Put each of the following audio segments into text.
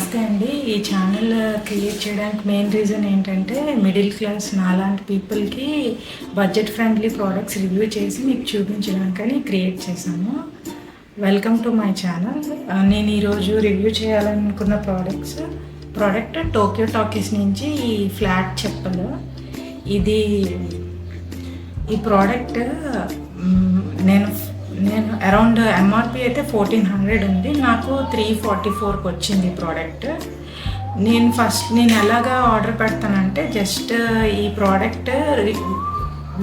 నమస్తే అండి. ఈ ఛానల్ క్రియేట్ చేయడానికి మెయిన్ రీజన్ ఏంటంటే మిడిల్ క్లాస్ నాలాంటి పీపుల్కి బడ్జెట్ ఫ్రెండ్లీ ప్రోడక్ట్స్ రివ్యూ చేసి మీకు చూపించడానికని క్రియేట్ చేశాను. Welcome to my channel. నేను ఈరోజు రివ్యూ చేయాలనుకున్న ప్రోడక్ట్ టోక్యో టాకీస్ నుంచి ఈ ఫ్లాట్ చెప్పలు. ఈ ప్రోడక్ట్ నేను అరౌండ్ ఎంఆర్పి అయితే 1400 ఉంది, నాకు 344కి వచ్చింది ఈ ప్రోడక్ట్. నేను ఎలాగా ఆర్డర్ పెడతానంటే జస్ట్ ఈ ప్రోడక్ట్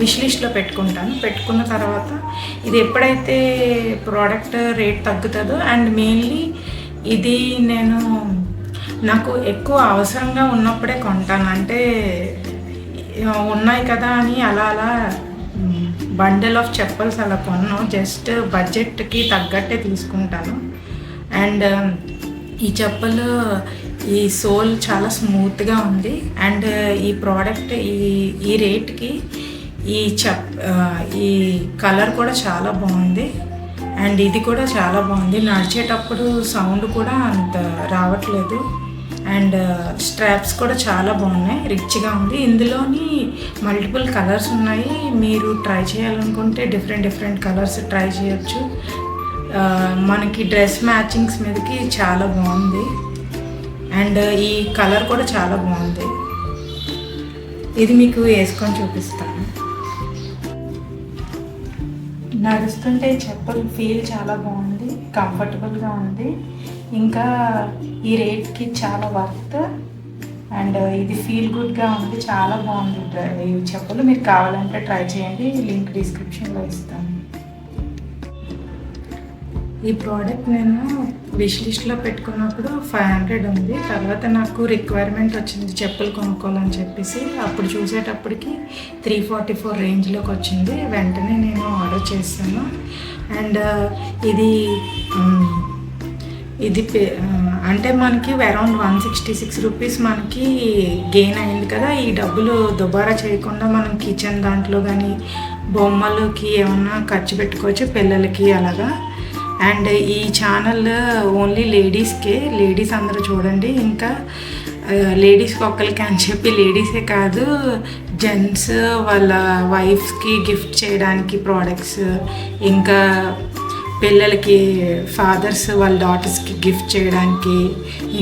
విష్ లిస్ట్లో పెట్టుకున్న తర్వాత ఇది ఎప్పుడైతే ప్రోడక్ట్ రేట్ తగ్గుతుందో అండ్ మెయిన్లీ ఇది నాకు ఎక్కువ అవసరంగా ఉన్నప్పుడే కొంటాను. అంటే ఉన్నాయి కదా అని అలా బండల్ ఆఫ్ చెప్పల్స్ అలా కొన్నాను, జస్ట్ బడ్జెట్కి తగ్గట్టే తీసుకుంటాను. అండ్ ఈ చెప్పలు ఈ సోల్ చాలా స్మూత్గా ఉంది అండ్ ఈ ప్రోడక్ట్ ఈ రేట్కి ఈ కలర్ కూడా చాలా బాగుంది అండ్ ఇది కూడా చాలా బాగుంది. నడిచేటప్పుడు సౌండ్ కూడా అంత రావట్లేదు అండ్ స్ట్రాప్స్ కూడా చాలా బాగున్నాయి, రిచ్గా ఉంది. ఇందులోని మల్టిపుల్ కలర్స్ ఉన్నాయి, మీరు ట్రై చేయాలనుకుంటే డిఫరెంట్ కలర్స్ ట్రై చేయొచ్చు. మనకి డ్రెస్ మ్యాచింగ్స్ మీదకి చాలా బాగుంది అండ్ ఈ కలర్ కూడా చాలా బాగుంది. ఇది మీకు వేసుకొని చూపిస్తాను. నడుస్తుంటే చెప్పలు ఫీల్ చాలా బాగుంది, కంఫర్టబుల్గా ఉంది. ఇంకా ఈ రేట్కి చాలా వర్త్ అండ్ ఇది ఫీల్ గుడ్గా ఉంది, చాలా బాగుంది. ఈ చెప్పులు మీరు కావాలంటే ట్రై చేయండి, లింక్ డిస్క్రిప్షన్లో ఇస్తాను. ఈ ప్రోడక్ట్ నేను విష్ లిస్ట్లో పెట్టుకున్నప్పుడు 500 ఉంది, తర్వాత నాకు రిక్వైర్మెంట్ వచ్చింది చెప్పులు కొనుక్కోవాలని చెప్పేసి. అప్పుడు చూసేటప్పటికి 344 రేంజ్లోకి వచ్చింది. వెంటనే నేను ఆర్డర్ చేస్తాను అండ్ ఇది అంటే మనకి అరౌండ్ 166 రూపీస్ మనకి గెయిన్ అయింది కదా. ఈ డబ్బులు దుబారా చేయకుండా మనం కిచెన్ దాంట్లో కానీ బొమ్మలకి ఏమన్నా ఖర్చు పెట్టుకోవచ్చు, పిల్లలకి అలాగా. అండ్ ఈ ఛానల్ ఓన్లీ లేడీస్ అందరూ చూడండి. ఇంకా లేడీస్కి ఒక్కరికి అని చెప్పి లేడీసే కాదు, జెంట్స్ వాళ్ళ వైఫ్స్కి గిఫ్ట్ చేయడానికి ప్రోడక్ట్స్, ఇంకా పిల్లలకి ఫాదర్స్ వాళ్ళ డాటర్స్కి గిఫ్ట్ చేయడానికి,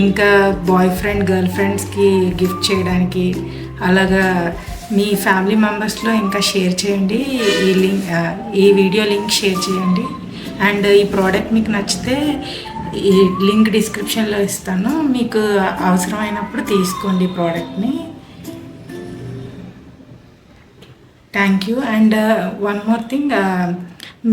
ఇంకా బాయ్ ఫ్రెండ్ గర్ల్ ఫ్రెండ్స్కి గిఫ్ట్ చేయడానికి, అలాగా మీ ఫ్యామిలీ మెంబర్స్లో ఇంకా షేర్ చేయండి. ఈ వీడియో లింక్ షేర్ చేయండి అండ్ ఈ ప్రోడక్ట్ మీకు నచ్చితే ఈ లింక్ డిస్క్రిప్షన్లో ఇస్తాను, మీకు అవసరమైనప్పుడు తీసుకోండి ఈ ప్రోడక్ట్ని. Thank you. And one more thing,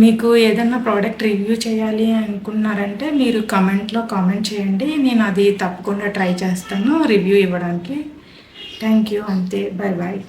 మీకు ఏదైనా ప్రోడక్ట్ రివ్యూ చేయాలి అనుకున్నారంటే మీరు కామెంట్ చేయండి, నేను అది తప్పకుండా ట్రై చేస్తాను రివ్యూ ఇవ్వడానికి. Thank you. అంతే, బాయ్.